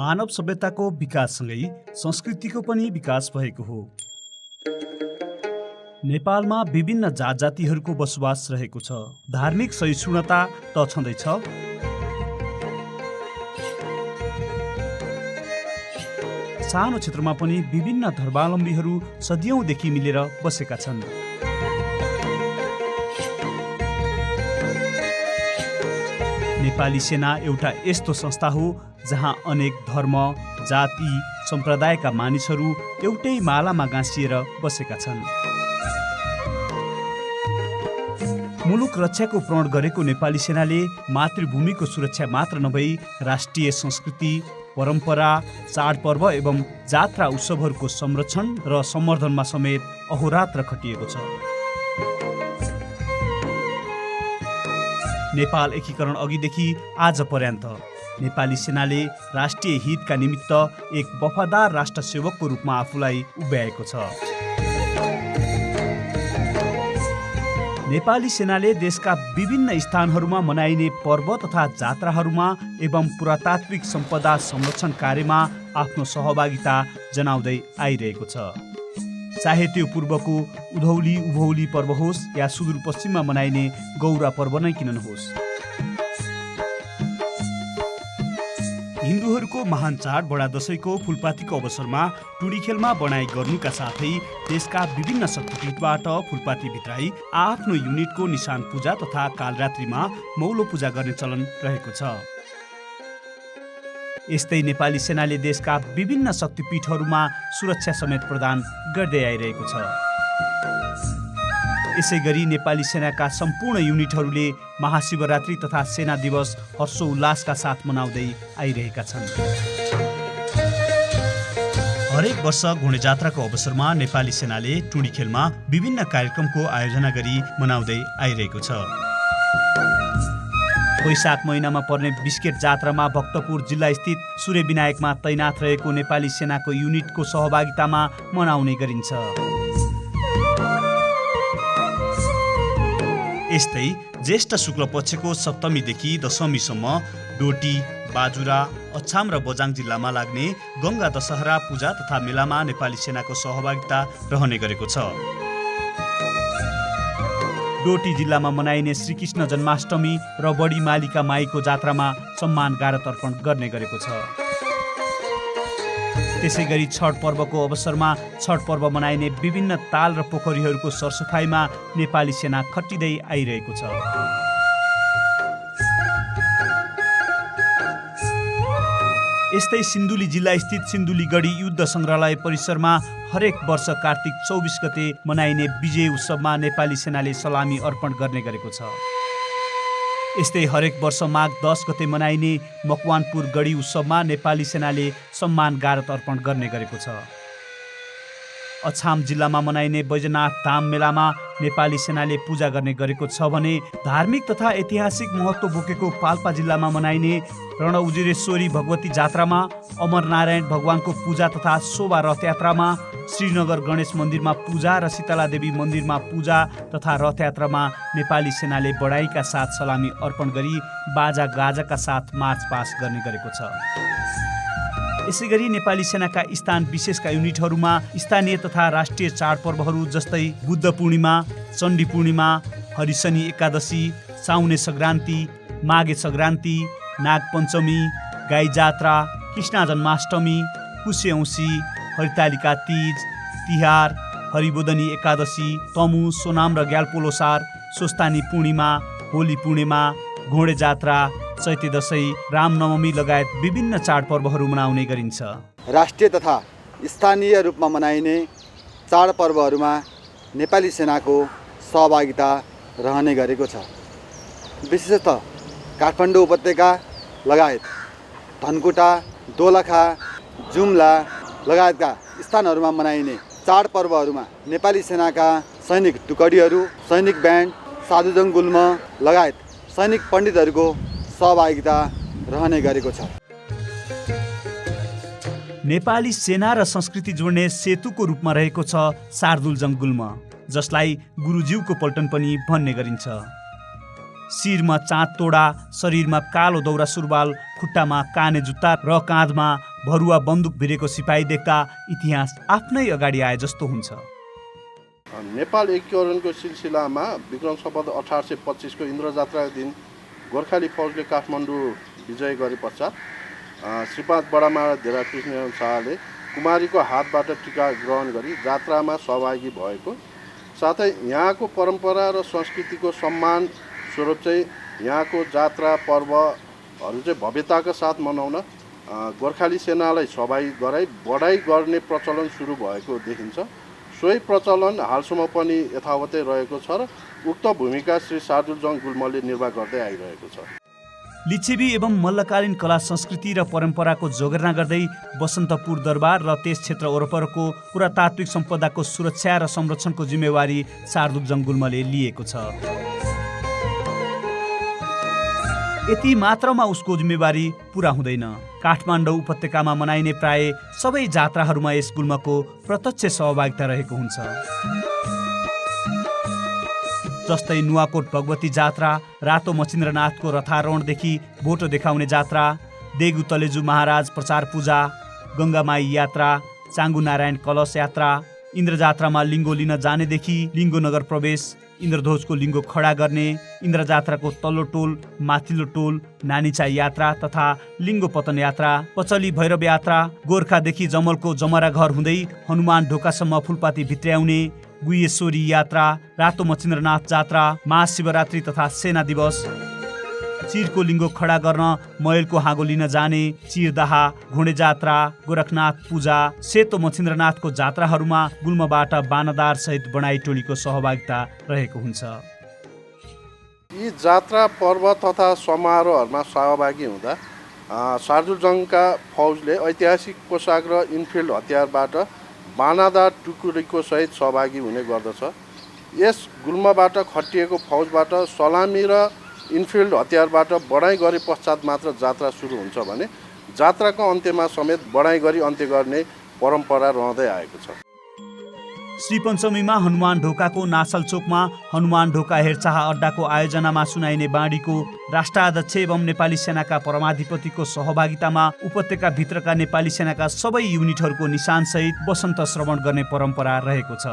मानव सभ्यताको विकाससँगै संस्कृतिको पनि विकास भएको हो। नेपालमा विभिन्न जात जातिहरूको बसोबास रहेको छ। धार्मिक सहिष्णुता त छँदैछ, सानो क्षेत्रमा पनि विभिन्न धर्मावलम्बीहरू सदियौंदेखि मिलेर बसेका छन्। नेपाली सेना एउटा यस्तो संस्था हो जहाँ अनेक धर्म, जाति, सम्प्रदायका मानिसहरू एउटै मालामा गाँसिएर बसेका छन्। मुलुक रक्षाको प्रण गरेको नेपाली सेनाले मातृभूमिको सुरक्षा मात्र नभई राष्ट्रिय संस्कृति, परम्परा, चाडपर्व एवं जात्रा उत्सवहरूको संरक्षण र सम्वर्धनमा समेत अहोरात्र खटिएको छ। नेपाल एकीकरण अघिदेखि आज पर्यन्त नेपाली सेनाले राष्ट्रिय हितका निमित्त एक वफादार राष्ट्र सेवकको रूपमा आफूलाई उभ्याएको छ। नेपाली सेनाले देशका विभिन्न स्थानहरूमा मनाइने पर्व तथा जात्राहरूमा एवं पुरातात्विक सम्पदा संरक्षण कार्यमा आफ्नो सहभागिता जनाउँदै आइरहेको छ। चाहे त्यो पूर्वको उधौली उभौली पर्व होस् या सुदूरपश्चिममा मनाइने गौरा पर्व नै किन नहोस्। हिन्दूहरूको महान चाड बडा दशैंको फुलपातीको अवसरमा टुँडिखेलमा बनाइ गर्नुका साथै देशका विभिन्न शक्तिपीठबाट फुलपाती भित्राई आफ्नो युनिटको निशान पूजा तथा कालरात्रिमा मौलो पूजा गर्ने चलन रहेको छ। यस्तै नेपाली सेनाले देशका विभिन्न शक्तिपीठहरूमा सुरक्षा समेत प्रदान गर्दै आइरहेको छ। यसै गरी नेपाली सेनाका सम्पूर्ण युनिटहरूले महाशिवरात्रि तथा सेना दिवस हर्षोल्लासका साथ मनाउँदै आइरहेका छन्। हरेक वर्ष घोडे जात्राको अवसरमा नेपाली सेनाले टुँडिखेलमा विभिन्न कार्यक्रमको आयोजना गरी मनाउँदै आइरहेको छ। वैशाख महिनामा पर्ने बिस्केट जात्रामा भक्तपुर जिल्ला स्थित सूर्य विनायकमा तैनाथ रहेको नेपाली सेनाको युनिटको सहभागितामा मनाउने गरिन्छ। यस्तै ज्येष्ठ शुक्ल पक्षको सप्तमीदेखि दशमीसम्म डोटी, बाजुरा, अछाम र बझाङ जिल्लामा लाग्ने गंगा दशहरा पूजा तथा मेलामा नेपाली सेनाको सहभागिता रहने गरेको छ। डोटी जिल्लामा मनाइने श्रीकृष्ण जन्माष्टमी र बडी मालिका माईको जात्रामा सम्मान गारत अर्पण गर्ने गरेको छ। त्यसै गरी छठ पर्वको अवसरमा छठ पर्व मनाइने विभिन्न ताल र पोखरीहरूको सरसफाइमा नेपाली सेना खटिँदै आइरहेको छ। यस्तै सिन्धुली जिल्ला स्थित सिन्धुलीगढी युद्ध संग्रहालय परिसरमा हरेक वर्ष कार्तिक 24 गते मनाइने विजय उत्सवमा नेपाली सेनाले सलामी अर्पण गर्ने गरेको छ। यस्तै हरेक वर्ष माघ 10 गते मनाइने मकवानपुर गढी उत्सवमा नेपाली सेनाले सम्मान गारत अर्पण गर्ने गरेको छ। अछाम जिल्लामा मनाइने बैजनाथ धाम मेलामा नेपाली सेनाले पूजा गर्ने गरेको छ भने धार्मिक तथा ऐतिहासिक महत्त्व बोकेको पाल्पा जिल्लामा मनाइने रणउजिरेश्वरी भगवती जात्रामा, अमरनारायण भगवानको पूजा तथा शोभा रथयात्रामा, श्रीनगर गणेश मन्दिरमा पूजा र शीतला देवी मन्दिरमा पूजा तथा रथयात्रामा नेपाली सेनाले बडाईका साथ सलामी अर्पण गरी बाजा गाजाका साथ मार्च पास गर्ने गरेको छ। यसै गरी नेपाली सेनाका स्थान विशेषका युनिटहरूमा स्थानीय तथा राष्ट्रिय चाडपर्वहरू जस्तै बुद्ध पूर्णिमा, चण्डी पूर्णिमा, हरिशनी एकादशी, साउने संक्रान्ति, माघे संक्रान्ति, नागपञ्चमी, गाई जात्रा, कृष्ण जन्माष्टमी, कुशे औँसी, हरितालिका तीज, तिहार, हरिबोधनी एकादशी, तमु, सोनाम र ग्याल्पोलोसार, सोस्तानी पूर्णिमा, होली पूर्णिमा, घोडे जात्रा, चैते दशैं, रामनवमी लगायत विभिन्न चाडपर्वहरू मनाउने गरिन्छ। राष्ट्रिय तथा स्थानीय रूपमा मनाइने चाडपर्वहरूमा नेपाली सेनाको सहभागिता रहने गरेको छ। विशेषतः काठमाडौँ उपत्यका लगायत धनकुटा, दोलखा, जुम्ला लगायतका स्थानहरूमा मनाइने चाडपर्वहरूमा नेपाली सेनाका सैनिक टुकडीहरू, सैनिक ब्यान्ड, साधुजङ गुल्म लगायत सैनिक पण्डितहरूको सहभागिता रहने गरेको छ। नेपाली सेना र संस्कृति जोड्ने सेतुको रूपमा रहेको छ शार्दुलजङ गुल्म, जसलाई गुरुज्यूको पल्टन पनि भन्ने गरिन्छ। शिरमा चाँद तोडा, शरीरमा कालो दौरा सुरुवाल, खुट्टामा काने जुत्ता र काँधमा भरुवा बन्दुक भिरेको सिपाही देख्दा इतिहास आफ्नै अगाडि आए जस्तो हुन्छ। नेपाल एकीकरणको सिलसिलामा विक्रम सम्वत 1825 को इन्द्र जात्राको दिन गोर्खाली फौजले काठमाडौँ विजय गरे पश्चात श्रीपाद बडामारा धेरा कृष्ण शाहले कुमारीको हातबाट टीका ग्रहण गरी जात्रामा सहभागी भएको, साथै यहाँको परम्परा र संस्कृतिको सम्मान स्वरूप चाहिँ यहाँको जात्रा पर्वहरू चाहिँ भव्यताका साथ मनाउन गोर्खाली सेनालाई सहभागी गराई बढाइ गर्ने प्रचलन सुरु भएको देखिन्छ। सोही प्रचलन हालसम्म पनि यथावतै रहेको छ र उक्त भूमिका श्री सार्दुलजङ गुल्मले निर्वाह गर्दै आइरहेको छ। लिच्छवी एवं मल्लकालीन कला संस्कृति र परम्पराको जोगर्ना गर्दै बसन्तपुर दरबार र त्यस क्षेत्र वरपरको पुरातात्विक सम्पदाको सुरक्षा र संरक्षणको जिम्मेवारी सार्दुलजङ गुल्मले लिएको छ। यति मात्रमा उसको जिम्मेवारी पुरा हुँदैन। काठमाडौँ उपत्यकामा मनाइने प्राय सबै जात्राहरूमा यस गुल्मको प्रत्यक्ष सहभागिता रहेको हुन्छ। जस्तै नुवाकोट भगवती जात्रा, रातो मचिन्द्रनाथको रथारोहणदेखि भोटो देखाउने जात्रा, देगु तलेजु महाराज प्रचार पूजा, गङ्गामाई यात्रा, चाङ्गु नारायण कलश यात्रा, इन्द्र जात्रामा लिङ्गो लिन जानेदेखि लिङ्गो नगर प्रवेश, इन्द्रध्वजको लिङ्गो खडा गर्ने, इन्द्र जात्राको तल्लो टोल, माथिल्लो टोल, नानीचा यात्रा तथा लिङ्गो पतन यात्रा, पचली भैरव यात्रा, गोर्खादेखि जमलको जमरा घर हुँदै हनुमान ढोकासम्म फुलपाती भित्र्याउने, गुह्येश्वरी यात्रा, रातो मचिन्द्रनाथ जात्रा, महाशिवरात्रि तथा सेना दिवस, चिरको लिङ्गो खडा गर्न मैलको हाँगो लिन जाने, चिरदाहा, घोडे जात्रा, गोरखनाथ पूजा, सेतो मचिन्द्रनाथको जात्राहरूमा गुल्मबाट बानादार सहित बनाई टोलीको सहभागिता रहेको हुन्छ। यी जात्रा पर्व तथा समारोहहरूमा सहभागी हुँदा सार्दुलजङका फौजले ऐतिहासिक पोसाक र इनफिल्ड हतियारबाट बानादार टुकुरीको सहित सहभागी हुने गर्दछ। यस गुल्मबाट खटिएको फौजबाट सलामी र इनफिल्ड हतियारबाट बढाइ गरे पश्चात मात्र जात्रा सुरु हुन्छ भने जात्राको अन्त्यमा समेत बढाइ गरी अन्त्य गर्ने परम्परा रहँदै आएको छ। श्री पञ्चमीमा हनुमान ढोकाको नासल चोकमा हनुमान ढोका हेरचाह अड्डाको आयोजनामा सुनाइने बाँडीको राष्ट्राध्यक्ष एवं नेपाली सेनाका परमाधिपतिको सहभागितामा उपत्यका भित्रका नेपाली सेनाका सबै युनिटहरूको निशानसहित वसन्त श्रवण गर्ने परम्परा रहेको छ।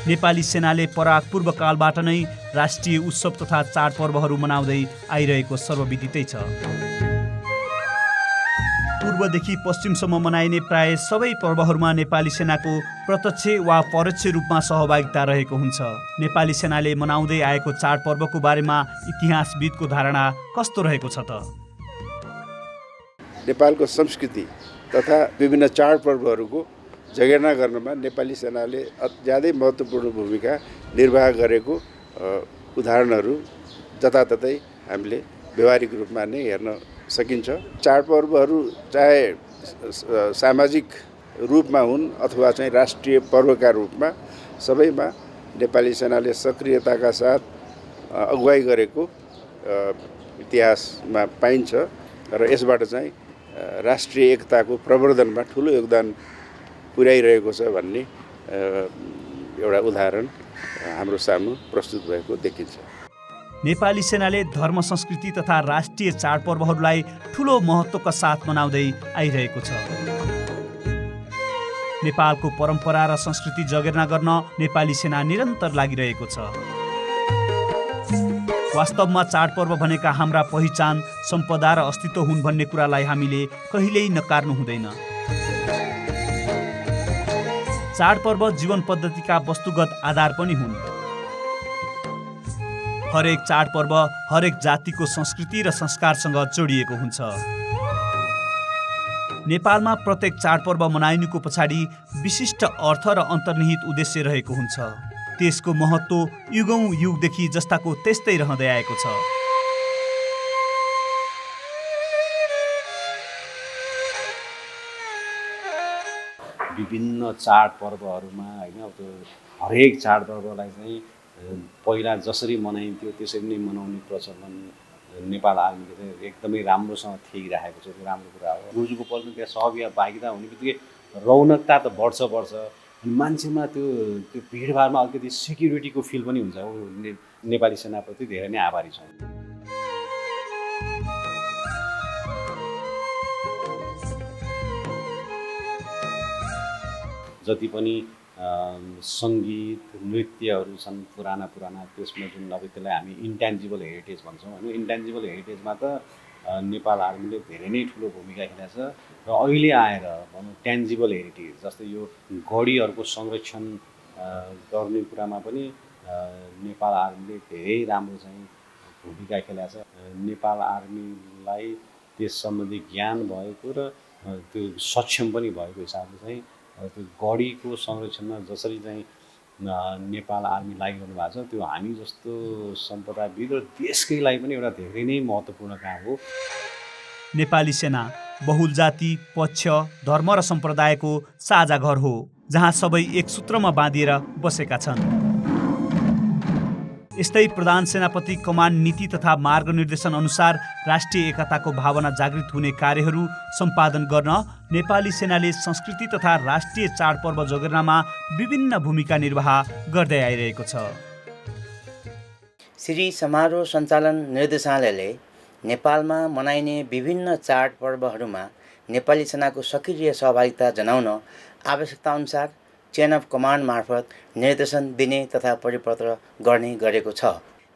नेपाली सेनाले पराग पूर्व कालबाट नै राष्ट्रिय उत्सव तथा चाडपर्वहरू मनाउँदै आइरहेको सर्वविदितै छ। पूर्वदेखि पश्चिमसम्म मनाइने प्राय सबै पर्वहरूमा नेपाली सेनाको प्रत्यक्ष वा परोक्ष रूपमा सहभागिता रहेको हुन्छ। नेपाली सेनाले मनाउँदै आएको चाडपर्वको बारेमा इतिहासविदको धारणा कस्तो रहेको छ त? नेपालको संस्कृति तथा विभिन्न चाडपर्वहरूको जगेर्ना गर्नमा नेपाली सेनाले ज्यादै महत्त्वपूर्ण भूमिका निर्वाह गरेको उदाहरणहरू जताततै हामीले व्यवहारिक रूपमा नै हेर्न सकिन्छ। चाडपर्वहरू चाहे सामाजिक रूपमा हुन् अथवा चाहिँ राष्ट्रिय पर्वका रूपमा सबैमा नेपाली सेनाले सक्रियताका साथ अगुवाई गरेको इतिहासमा पाइन्छ र यसबाट चाहिँ राष्ट्रिय एकताको प्रवर्धनमा ठुलो योगदान पुर्याइरहेको छ भन्ने एउटा उदाहरण हाम्रो सामु प्रस्तुत भएको देखिन्छ। नेपाली सेनाले धर्म संस्कृति तथा राष्ट्रिय चाडपर्वहरूलाई ठुलो महत्त्वका साथ मनाउँदै आइरहेको छ। नेपालको परम्परा र संस्कृति जगेर्ना गर्न नेपाली सेना निरन्तर लागिरहेको छ। वास्तवमा चाडपर्व भनेका हाम्रा पहिचान, सम्पदा र अस्तित्व हुन् भन्ने कुरालाई हामीले कहिल्यै नकार्नु हुँदैन। चाडपर्व जीवन पद्धतिका वस्तुगत आधार पनि हुन्। हरेक चाडपर्व हरेक जातिको संस्कृति र संस्कारसँग जोडिएको हुन्छ। नेपालमा प्रत्येक चाडपर्व मनाइनुको पछाडि विशिष्ट अर्थ र अन्तर्निहित उद्देश्य रहेको हुन्छ। त्यसको महत्त्व युगौँ युगदेखि जस्ताको त्यस्तै रहँदै आएको छ। विभिन्न चाडपर्वहरूमा होइन, त्यो हरेक चाडपर्वलाई चाहिँ पहिला जसरी मनाइन्थ्यो त्यसरी नै मनाउने प्रचलन नेपाल आर्मीले चाहिँ एकदमै राम्रोसँग थिइराखेको छ। त्यो राम्रो कुरा हो। गुरुजीको पल्टन त्यहाँ सहभागिता हुने बित्तिकै रौनकता त बढ्छ अनि मान्छेमा त्यो भिडभाडमा अलिकति सेक्युरिटीको फिल पनि हुन्छ। नेपाली सेनाप्रति धेरै नै आभारी छौँ। जति पनि सङ्गीत नृत्यहरू छन् पुराना त्यसमा जुन अब त्यसलाई हामी इन्ट्यान्जिबल हेरिटेज भन्छौँ होइन, इन्ट्यान्जिबल हेरिटेजमा त नेपाल आर्मीले धेरै नै ठुलो भूमिका खेलेको छ। र अहिले आएर भनौँ ट्यान्जिबल हेरिटेज जस्तै यो गढीहरूको संरक्षण गर्ने कुरामा पनि नेपाल आर्मीले धेरै राम्रो चाहिँ भूमिका खेलेको छ। नेपाल आर्मीलाई त्यस सम्बन्धी ज्ञान भएको र त्यो सक्षम पनि भएको हिसाबले चाहिँ त्यो गढीको संरक्षणमा जसरी चाहिँ नेपाल आर्मी लागिरहनु भएको छ त्यो हामी जस्तो सम्पदाविद र देशकै लागि पनि एउटा धेरै नै महत्त्वपूर्ण काम हो। नेपाली सेना बहुल जाति, पक्ष, धर्म र सम्प्रदायको साझा घर हो जहाँ सबै एक सूत्रमा बाँधिएर बसेका छन्। यस्तै प्रधान सेनापति कमान्ड नीति तथा मार्गनिर्देशन अनुसार राष्ट्रिय एकताको भावना जागृत हुने कार्यहरू सम्पादन गर्न नेपाली सेनाले संस्कृति तथा राष्ट्रिय चाडपर्व जोगेर्नामा विभिन्न भूमिका निर्वाह गर्दै आइरहेको छ। श्री समारोह सञ्चालन निर्देशालयले नेपालमा मनाइने विभिन्न चाडपर्वहरूमा नेपाली सेनाको सक्रिय सहभागिता जनाउन आवश्यकताअनुसार चेन अफ कमान्ड मार्फत निर्देशन दिने तथा परिपत्र गर्ने गरेको छ।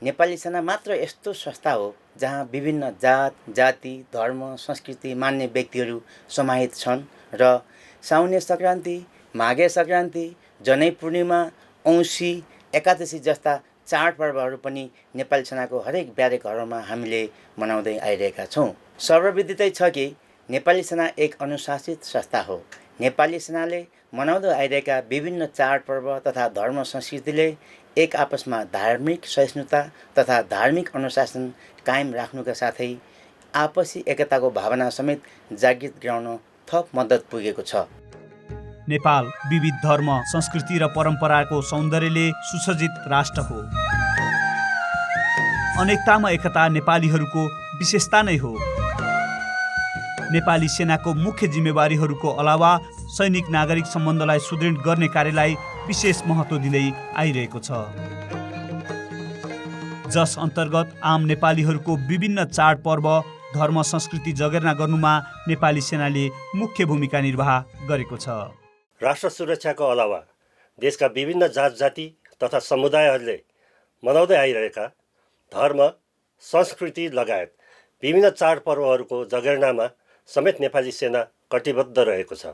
नेपाली सेना मात्र यस्तो संस्था हो जहाँ विभिन्न जात, जाति, धर्म, संस्कृति मान्ने व्यक्तिहरू समाहित छन् र साउने सङ्क्रान्ति, माघे सङ्क्रान्ति, जनै पूर्णिमा, औँसी, एकादशी जस्ता चाडपर्वहरू पनि नेपाली सेनाको हरेक ब्यारेक घरमा हामीले मनाउँदै आइरहेका छौँ। सर्वविदितै छ कि नेपाली सेना एक अनुशासित संस्था हो। नेपाली सेनाले मनाउँदै आइरहेका विभिन्न चाडपर्व तथा धर्म संस्कृतिले एक आपसमा धार्मिक सहिष्णुता तथा धार्मिक अनुशासन कायम राख्नुका साथै आपसी एकताको भावना समेत जागृत गराउन थप मद्दत पुगेको छ। नेपाल विविध धर्म, संस्कृति र परम्पराको सौन्दर्यले सुसज्जित राष्ट्र हो। अनेकतामा एकता नेपालीहरूको विशेषता नै हो। नेपाली सेनाको मुख्य जिम्मेवारीहरूको अलावा सैनिक नागरिक सम्बन्धलाई सुदृढ गर्ने कार्यलाई विशेष महत्त्व दिँदै आइरहेको छ, जस अन्तर्गत आम नेपालीहरूको विभिन्न चाडपर्व धर्म संस्कृति जगेर्ना गर्नुमा नेपाली सेनाले मुख्य भूमिका निर्वाह गरेको छ। राष्ट्र सुरक्षाको अलावा देशका विभिन्न जात जाति तथा समुदायहरूले मनाउँदै आइरहेका धर्म संस्कृति लगायत विभिन्न चाडपर्वहरूको जगेर्नामा समेत नेपाली सेना कटिबद्ध रहेको छ।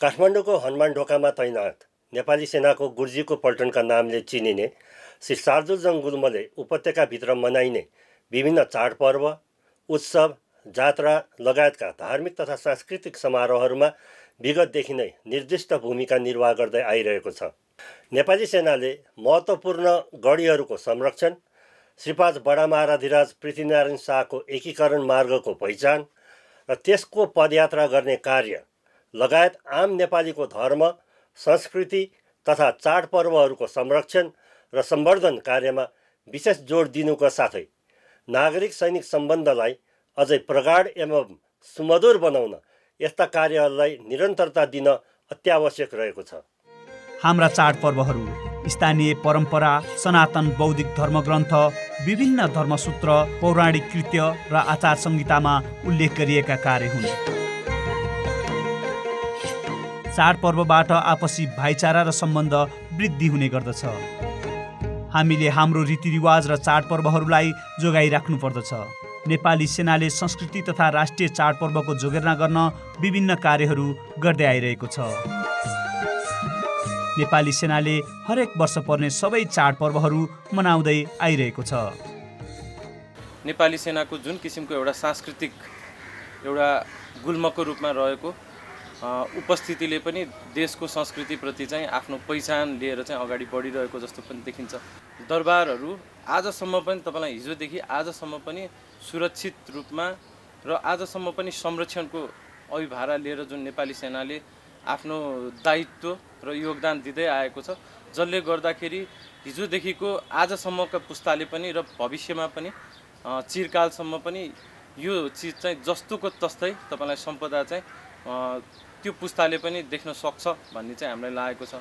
काठमाडौँको हनुमान ढोकामा तैनात नेपाली सेनाको गुर्जीको पल्टनका नामले चिनिने श्री शार्दुलजङ गुल्मले उपत्यकाभित्र मनाइने विभिन्न चाडपर्व, उत्सव, जात्रा लगायतका धार्मिक तथा सांस्कृतिक समारोहहरूमा विगतदेखि नै निर्दिष्ट भूमिका निर्वाह गर्दै आइरहेको छ। नेपाली सेनाले महत्त्वपूर्ण गढीहरूको संरक्षण, श्रीपाद बडा महाराधिराज पृथ्वीनारायण शाहको एकीकरण मार्गको पहिचान र त्यसको पदयात्रा गर्ने कार्य लगायत आम नेपालीको धर्म, संस्कृति तथा चाडपर्वहरूको संरक्षण र सम्वर्धन कार्यमा विशेष जोड दिनुका साथै नागरिक सैनिक सम्बन्धलाई अझै प्रगाढ एवं सुमधुर बनाउन यस्ता कार्यहरूलाई निरन्तरता दिन अत्यावश्यक रहेको छ। हाम्रा चाडपर्वहरू स्थानीय परम्परा, सनातन बौद्धिक धर्मग्रन्थ, विभिन्न धर्मसूत्र, पौराणिक कृत्य र आचार संहितामा उल्लेख गरिएका कार्य हुन्। चाडपर्वबाट आपसी भाइचारा र सम्बन्ध वृद्धि हुने गर्दछ। हामीले हाम्रो रीतिरिवाज र चाडपर्वहरूलाई जोगाइराख्नु पर्दछ। नेपाली सेनाले संस्कृति तथा राष्ट्रिय चाडपर्वको जोगेर्ना गर्न विभिन्न कार्यहरू गर्दै आइरहेको छ। नेपाली सेनाले हरेक वर्ष पर्ने सबै चाडपर्वहरू मनाउँदै आइरहेको छ। नेपाली सेनाको जुन किसिमको एउटा सांस्कृतिक एउटा गुल्मको रूपमा रहेको उपस्थितिले पनि देशको संस्कृतिप्रति चाहिँ आफ्नो पहिचान लिएर चाहिँ अगाडि बढिरहेको जस्तो पनि देखिन्छ। दरबारहरू आजसम्म पनि तपाईँलाई हिजोदेखि आजसम्म पनि सुरक्षित रूपमा र आजसम्म पनि संरक्षणको अभिभारा लिएर जुन नेपाली सेनाले आफ्नो दायित्व र योगदान दिँदै आएको छ, जसले गर्दाखेरि हिजोदेखिको आजसम्मका पुस्ताले पनि र भविष्यमा पनि चिरकालसम्म पनि यो चिज चाहिँ जस्तोको तस्तै तपाईँलाई सम्पदा चाहिँ त्यो पुस्ताले पनि देख्न सक्छ भन्ने चाहिँ हामीलाई लागेको छ।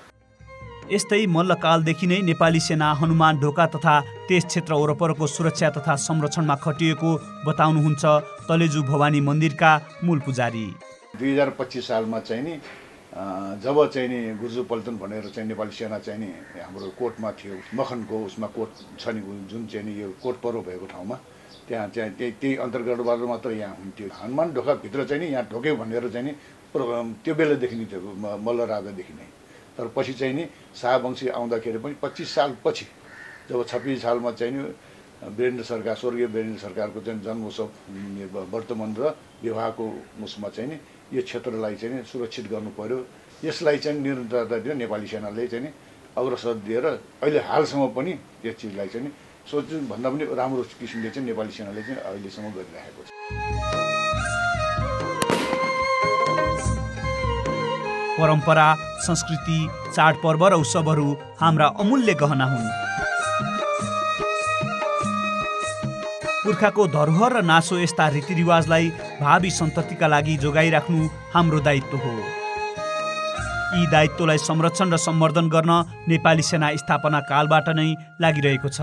यस्तै मल्लकालदेखि नै नेपाली सेना हनुमान ढोका तथा त्यस क्षेत्र वरपरको सुरक्षा तथा संरक्षणमा खटिएको बताउनुहुन्छ तलेजु भवानी मन्दिरका मूल पुजारी। 2025 सालमा चाहिँ नि जब चाहिँ नि गुर्जु पल्टन भनेर चाहिँ नेपाली सेना चाहिँ नि हाम्रो कोटमा थियो, मखनको उसमा कोट छ नि जुन चाहिँ नि यो कोट पर्व भएको ठाउँमा, त्यहाँ चाहिँ त्यही अन्तर्गतबाट मात्र यहाँ हुन्थ्यो। हनुमान ढोकाभित्र चाहिँ नि यहाँ ढोक्यो भनेर चाहिँ नि त्यो बेलादेखि नै थियो, मल्ल राजादेखि नै। तर पछि चाहिँ नि शाहवंशी आउँदाखेरि पनि 25 साल पछि जब 26 सालमा चाहिँ नि वीरेन्द्र सरकार, स्वर्गीय वीरेन्द्र सरकारको चाहिँ जन्मोत्सव वर्तमान र विवाहको उसमा चाहिँ नि यो क्षेत्रलाई चाहिँ नि सुरक्षित गर्नु पर्यो। यसलाई चाहिँ निरन्तरता दिएर नेपाली सेनाले चाहिँ नि अग्रसर दिएर अहिले हालसम्म पनि यस चिजलाई चाहिँ नि सोच्नु भन्दा पनि राम्रो किसिमले चाहिँ नेपाली सेनाले चाहिँ अहिलेसम्म गरिरहेको छ। परम्परा, संस्कृति, चाडपर्व र उत्सवहरू हाम्रा अमूल्य गहना हुन्। पुर्खाको धरोहर र नासो यस्ता रीतिरिवाजलाई भावी सन्ततिका लागि जोगाइराख्नु हाम्रो दायित्व हो। यी दायित्वलाई संरक्षण र सम्वर्धन गर्न नेपाली सेना स्थापना कालबाट नै लागिरहेको छ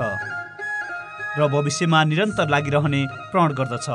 र भविष्यमा निरन्तर लागिरहने प्रण गर्दछ।